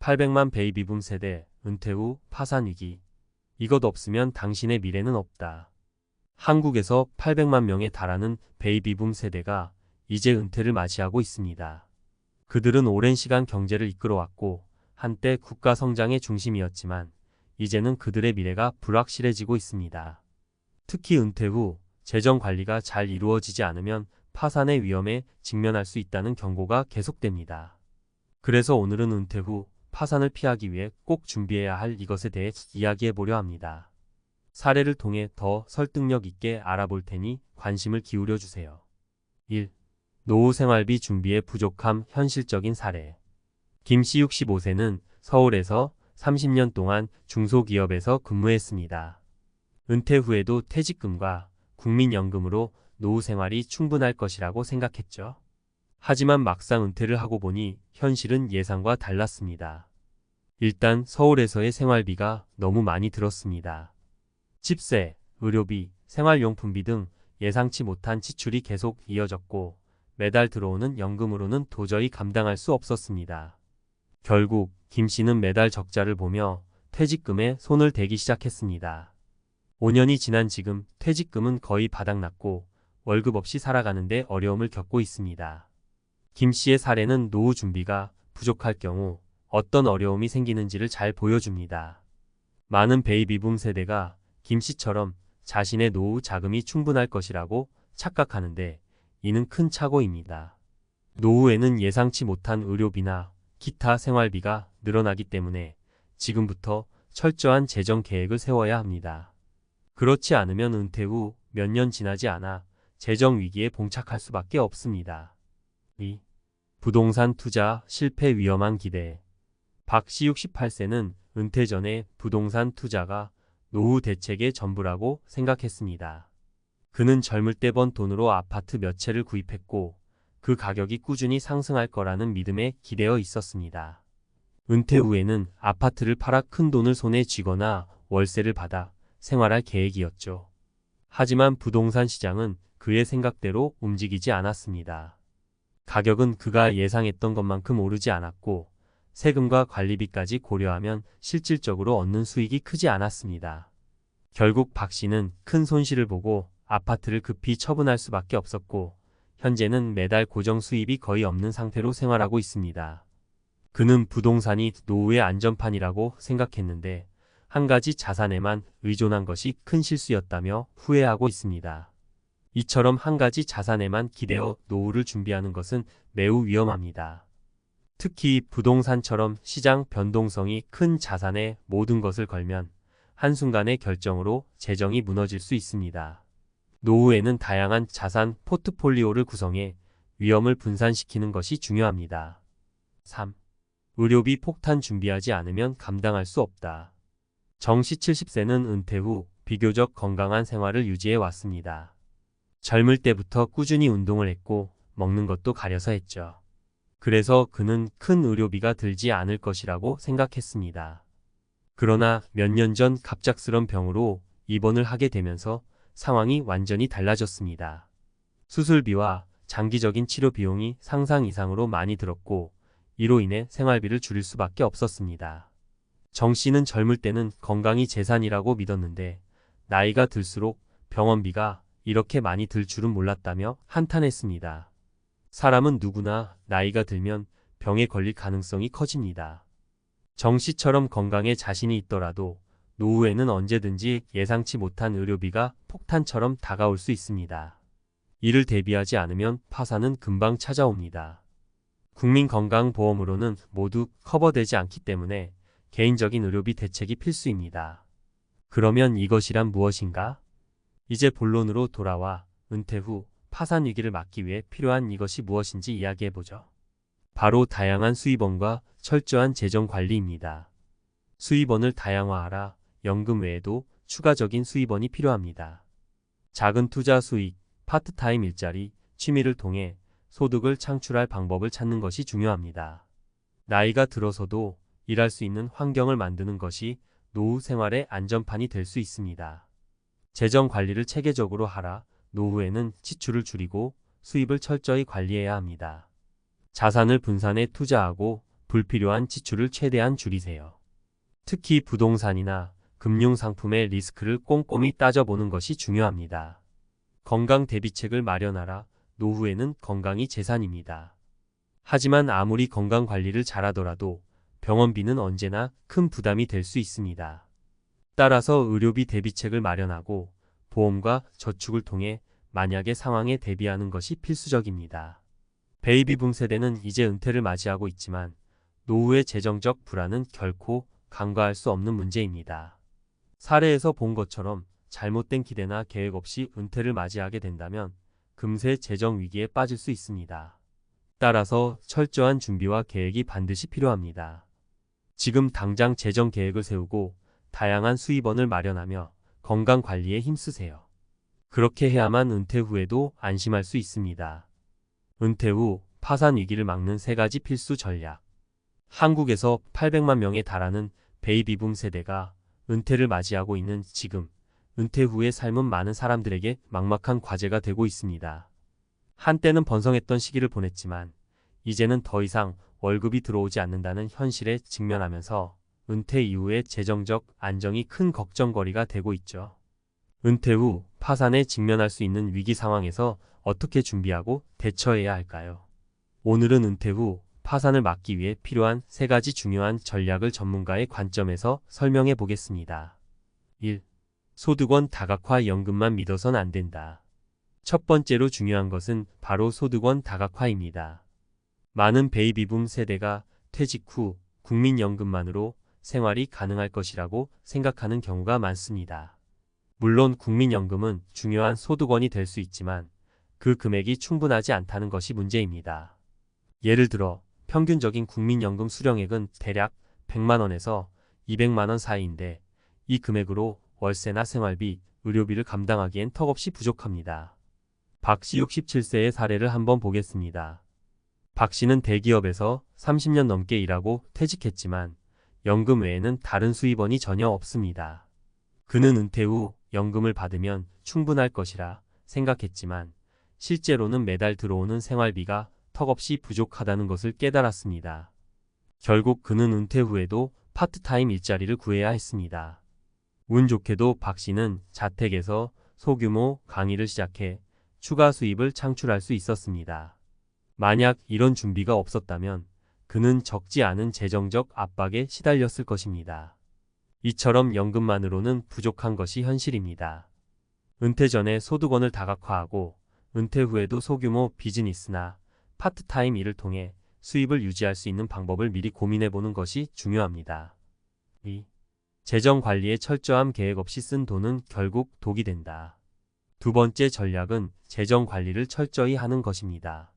800만 베이비붐 세대, 은퇴 후 파산 위기. 이것 없으면 당신의 미래는 없다. 한국에서 800만 명에 달하는 베이비붐 세대가 이제 은퇴를 맞이하고 있습니다. 그들은 오랜 시간 경제를 이끌어왔고 한때 국가 성장의 중심이었지만 이제는 그들의 미래가 불확실해지고 있습니다. 특히 은퇴 후 재정 관리가 잘 이루어지지 않으면 파산의 위험에 직면할 수 있다는 경고가 계속됩니다. 그래서 오늘은 은퇴 후 파산을 피하기 위해 꼭 준비해야 할 이것에 대해 이야기해 보려 합니다. 사례를 통해 더 설득력 있게 알아볼 테니 관심을 기울여 주세요. 1. 노후 생활비 준비에 부족함 현실적인 사례. 김씨 65세는 서울에서 30년 동안 중소기업에서 근무했습니다. 은퇴 후에도 퇴직금과 국민연금으로 노후 생활이 충분할 것이라고 생각했죠. 하지만 막상 은퇴를 하고 보니 현실은 예상과 달랐습니다. 일단 서울에서의 생활비가 너무 많이 들었습니다. 집세, 의료비, 생활용품비 등 예상치 못한 지출이 계속 이어졌고 매달 들어오는 연금으로는 도저히 감당할 수 없었습니다. 결국 김 씨는 매달 적자를 보며 퇴직금에 손을 대기 시작했습니다. 5년이 지난 지금 퇴직금은 거의 바닥났고 월급 없이 살아가는데 어려움을 겪고 있습니다. 김 씨의 사례는 노후 준비가 부족할 경우 어떤 어려움이 생기는지를 잘 보여줍니다. 많은 베이비붐 세대가 김 씨처럼 자신의 노후 자금이 충분할 것이라고 착각하는데 이는 큰 착오입니다. 노후에는 예상치 못한 의료비나 기타 생활비가 늘어나기 때문에 지금부터 철저한 재정 계획을 세워야 합니다. 그렇지 않으면 은퇴 후 몇 년 지나지 않아 재정 위기에 봉착할 수밖에 없습니다. 2. 부동산 투자 실패 위험한 기대. 박 씨 68세는 은퇴 전에 부동산 투자가 노후 대책의 전부라고 생각했습니다. 그는 젊을 때 번 돈으로 아파트 몇 채를 구입했고 그 가격이 꾸준히 상승할 거라는 믿음에 기대어 있었습니다. 은퇴 후에는 아파트를 팔아 큰 돈을 손에 쥐거나 월세를 받아 생활할 계획이었죠. 하지만 부동산 시장은 그의 생각대로 움직이지 않았습니다. 가격은 그가 예상했던 것만큼 오르지 않았고 세금과 관리비까지 고려하면 실질적으로 얻는 수익이 크지 않았습니다. 결국 박 씨는 큰 손실을 보고 아파트를 급히 처분할 수밖에 없었고 현재는 매달 고정 수입이 거의 없는 상태로 생활하고 있습니다. 그는 부동산이 노후의 안전판이라고 생각했는데 한 가지 자산에만 의존한 것이 큰 실수였다며 후회하고 있습니다. 이처럼 한 가지 자산에만 기대어 노후를 준비하는 것은 매우 위험합니다. 특히 부동산처럼 시장 변동성이 큰 자산에 모든 것을 걸면 한순간의 결정으로 재정이 무너질 수 있습니다. 노후에는 다양한 자산 포트폴리오를 구성해 위험을 분산시키는 것이 중요합니다. 3. 의료비 폭탄 준비하지 않으면 감당할 수 없다. 정씨 70세는 은퇴 후 비교적 건강한 생활을 유지해 왔습니다. 젊을 때부터 꾸준히 운동을 했고 먹는 것도 가려서 했죠. 그래서 그는 큰 의료비가 들지 않을 것이라고 생각했습니다. 그러나 몇 년 전 갑작스런 병으로 입원을 하게 되면서 상황이 완전히 달라졌습니다. 수술비와 장기적인 치료 비용이 상상 이상으로 많이 들었고 이로 인해 생활비를 줄일 수밖에 없었습니다. 정 씨는 젊을 때는 건강이 재산이라고 믿었는데 나이가 들수록 병원비가 이렇게 많이 들 줄은 몰랐다며 한탄했습니다. 사람은 누구나 나이가 들면 병에 걸릴 가능성이 커집니다. 정 씨처럼 건강에 자신이 있더라도 노후에는 언제든지 예상치 못한 의료비가 폭탄처럼 다가올 수 있습니다. 이를 대비하지 않으면 파산은 금방 찾아옵니다. 국민건강보험으로는 모두 커버되지 않기 때문에 개인적인 의료비 대책이 필수입니다. 그러면 이것이란 무엇인가? 이제 본론으로 돌아와 은퇴 후 파산 위기를 막기 위해 필요한 이것이 무엇인지 이야기해보죠. 바로 다양한 수입원과 철저한 재정 관리입니다. 수입원을 다양화하라. 연금 외에도 추가적인 수입원이 필요합니다. 작은 투자 수익, 파트타임 일자리, 취미를 통해 소득을 창출할 방법을 찾는 것이 중요합니다. 나이가 들어서도 일할 수 있는 환경을 만드는 것이 노후 생활의 안전판이 될 수 있습니다. 재정 관리를 체계적으로 하라. 노후에는 지출을 줄이고 수입을 철저히 관리해야 합니다. 자산을 분산해 투자하고 불필요한 지출을 최대한 줄이세요. 특히 부동산이나 금융상품의 리스크를 꼼꼼히 따져보는 것이 중요합니다. 건강 대비책을 마련하라. 노후에는 건강이 재산입니다. 하지만 아무리 건강 관리를 잘하더라도 병원비는 언제나 큰 부담이 될 수 있습니다. 따라서 의료비 대비책을 마련하고 보험과 저축을 통해 만약의 상황에 대비하는 것이 필수적입니다. 베이비붐 세대는 이제 은퇴를 맞이하고 있지만 노후의 재정적 불안은 결코 간과할 수 없는 문제입니다. 사례에서 본 것처럼 잘못된 기대나 계획 없이 은퇴를 맞이하게 된다면 금세 재정 위기에 빠질 수 있습니다. 따라서 철저한 준비와 계획이 반드시 필요합니다. 지금 당장 재정 계획을 세우고 다양한 수입원을 마련하며 건강 관리에 힘쓰세요. 그렇게 해야만 은퇴 후에도 안심할 수 있습니다. 은퇴 후 파산 위기를 막는 3가지 필수 전략. 한국에서 800만 명에 달하는 베이비붐 세대가 은퇴를 맞이하고 있는 지금, 은퇴 후의 삶은 많은 사람들에게 막막한 과제가 되고 있습니다. 한때는 번성했던 시기를 보냈지만 이제는 더 이상 월급이 들어오지 않는다는 현실에 직면하면서 은퇴 이후의 재정적 안정이 큰 걱정거리가 되고 있죠. 은퇴 후 파산에 직면할 수 있는 위기 상황에서 어떻게 준비하고 대처해야 할까요? 오늘은 은퇴 후 파산을 막기 위해 필요한 3가지 중요한 전략을 전문가의 관점에서 설명해 보겠습니다. 1. 소득원 다각화. 연금만 믿어선 안 된다. 첫 번째로 중요한 것은 바로 소득원 다각화입니다. 많은 베이비붐 세대가 퇴직 후 국민연금만으로 생활이 가능할 것이라고 생각하는 경우가 많습니다. 물론 국민연금은 중요한 소득원이 될 수 있지만 그 금액이 충분하지 않다는 것이 문제입니다. 예를 들어 평균적인 국민연금 수령액은 대략 100만 원에서 200만 원 사이인데 이 금액으로 월세나 생활비, 의료비를 감당하기엔 턱없이 부족합니다. 박 씨 67세의 사례를 한번 보겠습니다. 박 씨는 대기업에서 30년 넘게 일하고 퇴직했지만 연금 외에는 다른 수입원이 전혀 없습니다. 그는 은퇴 후 연금을 받으면 충분할 것이라 생각했지만 실제로는 매달 들어오는 생활비가 턱없이 부족하다는 것을 깨달았습니다. 결국 그는 은퇴 후에도 파트타임 일자리를 구해야 했습니다. 운 좋게도 박 씨는 자택에서 소규모 강의를 시작해 추가 수입을 창출할 수 있었습니다. 만약 이런 준비가 없었다면 그는 적지 않은 재정적 압박에 시달렸을 것입니다. 이처럼 연금만으로는 부족한 것이 현실입니다. 은퇴 전에 소득원을 다각화하고 은퇴 후에도 소규모 비즈니스나 파트타임 일을 통해 수입을 유지할 수 있는 방법을 미리 고민해 보는 것이 중요합니다. 2. 재정 관리에 철저함. 계획 없이 쓴 돈은 결국 독이 된다. 두 번째 전략은 재정 관리를 철저히 하는 것입니다.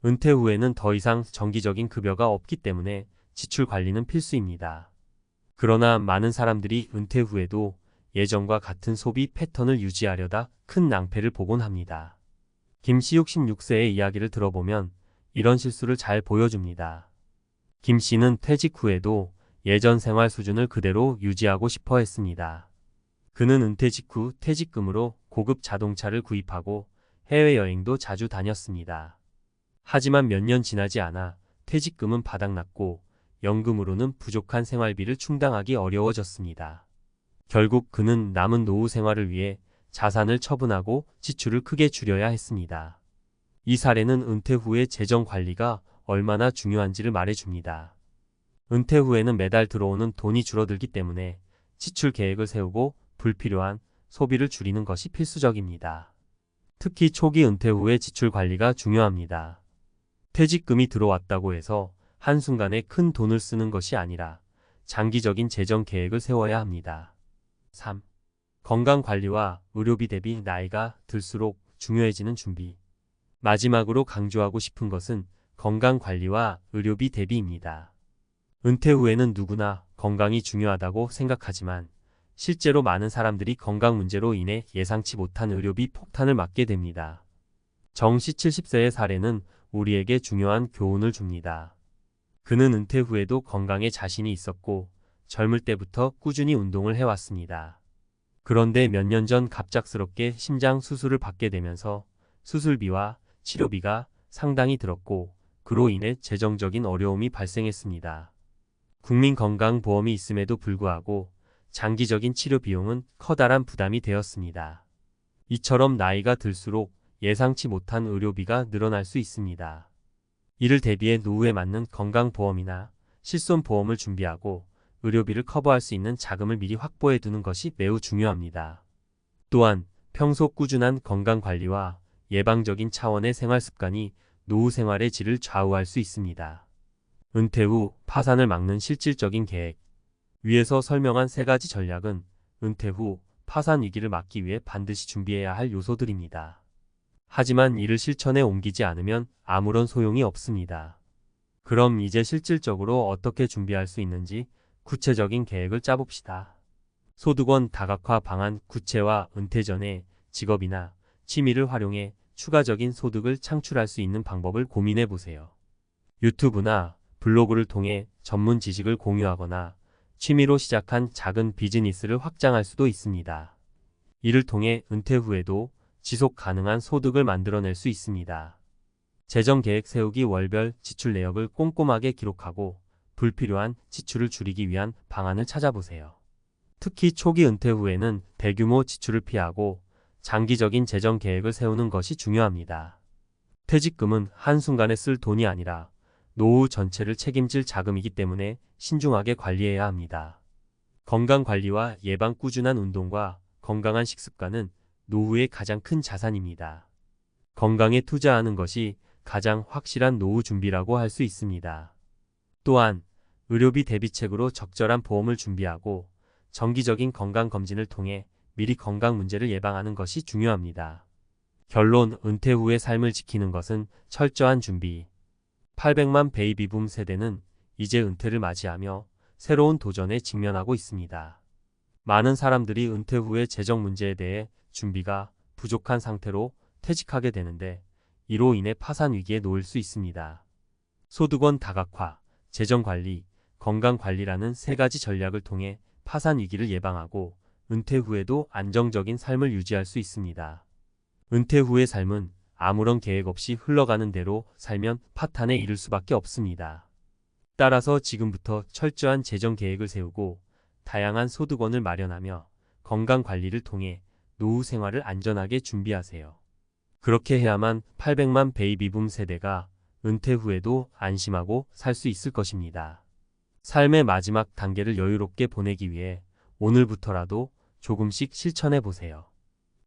은퇴 후에는 더 이상 정기적인 급여가 없기 때문에 지출 관리는 필수입니다. 그러나 많은 사람들이 은퇴 후에도 예전과 같은 소비 패턴을 유지하려다 큰 낭패를 보곤 합니다. 김 씨 66세의 이야기를 들어보면 이런 실수를 잘 보여줍니다. 김 씨는 퇴직 후에도 예전 생활 수준을 그대로 유지하고 싶어 했습니다. 그는 은퇴 직후 퇴직금으로 고급 자동차를 구입하고 해외여행도 자주 다녔습니다. 하지만 몇 년 지나지 않아 퇴직금은 바닥났고 연금으로는 부족한 생활비를 충당하기 어려워졌습니다. 결국 그는 남은 노후 생활을 위해 자산을 처분하고 지출을 크게 줄여야 했습니다. 이 사례는 은퇴 후의 재정 관리가 얼마나 중요한지를 말해줍니다. 은퇴 후에는 매달 들어오는 돈이 줄어들기 때문에 지출 계획을 세우고 불필요한 소비를 줄이는 것이 필수적입니다. 특히 초기 은퇴 후의 지출 관리가 중요합니다. 퇴직금이 들어왔다고 해서 한순간에 큰 돈을 쓰는 것이 아니라 장기적인 재정 계획을 세워야 합니다. 3. 건강관리와 의료비 대비. 나이가 들수록 중요해지는 준비. 마지막으로 강조하고 싶은 것은 건강관리와 의료비 대비입니다. 은퇴 후에는 누구나 건강이 중요하다고 생각하지만 실제로 많은 사람들이 건강 문제로 인해 예상치 못한 의료비 폭탄을 맞게 됩니다. 정 씨 70세의 사례는 우리에게 중요한 교훈을 줍니다. 그는 은퇴 후에도 건강에 자신이 있었고 젊을 때부터 꾸준히 운동을 해왔습니다. 그런데 몇 년 전 갑작스럽게 심장 수술을 받게 되면서 수술비와 치료비가 상당히 들었고 그로 인해 재정적인 어려움이 발생했습니다. 국민건강보험이 있음에도 불구하고 장기적인 치료 비용은 커다란 부담이 되었습니다. 이처럼 나이가 들수록 예상치 못한 의료비가 늘어날 수 있습니다. 이를 대비해 노후에 맞는 건강보험이나 실손보험을 준비하고 의료비를 커버할 수 있는 자금을 미리 확보해 두는 것이 매우 중요합니다. 또한 평소 꾸준한 건강관리와 예방적인 차원의 생활습관이 노후 생활의 질을 좌우할 수 있습니다. 은퇴 후 파산을 막는 실질적인 계획. 위에서 설명한 세 가지 전략은 은퇴 후 파산 위기를 막기 위해 반드시 준비해야 할 요소들입니다. 하지만 이를 실천에 옮기지 않으면 아무런 소용이 없습니다. 그럼 이제 실질적으로 어떻게 준비할 수 있는지 구체적인 계획을 짜봅시다. 소득원 다각화 방안. 구체화. 은퇴 전에 직업이나 취미를 활용해 추가적인 소득을 창출할 수 있는 방법을 고민해 보세요. 유튜브나 블로그를 통해 전문 지식을 공유하거나 취미로 시작한 작은 비즈니스를 확장할 수도 있습니다. 이를 통해 은퇴 후에도 지속 가능한 소득을 만들어낼 수 있습니다. 재정 계획 세우기. 월별 지출 내역을 꼼꼼하게 기록하고 불필요한 지출을 줄이기 위한 방안을 찾아보세요. 특히 초기 은퇴 후에는 대규모 지출을 피하고 장기적인 재정 계획을 세우는 것이 중요합니다. 퇴직금은 한순간에 쓸 돈이 아니라 노후 전체를 책임질 자금이기 때문에 신중하게 관리해야 합니다. 건강관리와 예방. 꾸준한 운동과 건강한 식습관은 노후의 가장 큰 자산입니다. 건강에 투자하는 것이 가장 확실한 노후 준비라고 할 수 있습니다. 또한 의료비 대비책으로 적절한 보험을 준비하고 정기적인 건강검진을 통해 미리 건강 문제를 예방하는 것이 중요합니다. 결론. 은퇴 후의 삶을 지키는 것은 철저한 준비. 800만 베이비붐 세대는 이제 은퇴를 맞이하며 새로운 도전에 직면하고 있습니다. 많은 사람들이 은퇴 후의 재정 문제에 대해 준비가 부족한 상태로 퇴직하게 되는데 이로 인해 파산 위기에 놓일 수 있습니다. 소득원 다각화, 재정관리, 건강관리라는 세 가지 전략을 통해 파산 위기를 예방하고 은퇴 후에도 안정적인 삶을 유지할 수 있습니다. 은퇴 후의 삶은 아무런 계획 없이 흘러가는 대로 살면 파탄에 이를 수밖에 없습니다. 따라서 지금부터 철저한 재정 계획을 세우고 다양한 소득원을 마련하며 건강관리를 통해 노후 생활을 안전하게 준비하세요. 그렇게 해야만 800만 베이비붐 세대가 은퇴 후에도 안심하고 살 수 있을 것입니다. 삶의 마지막 단계를 여유롭게 보내기 위해 오늘부터라도 조금씩 실천해 보세요.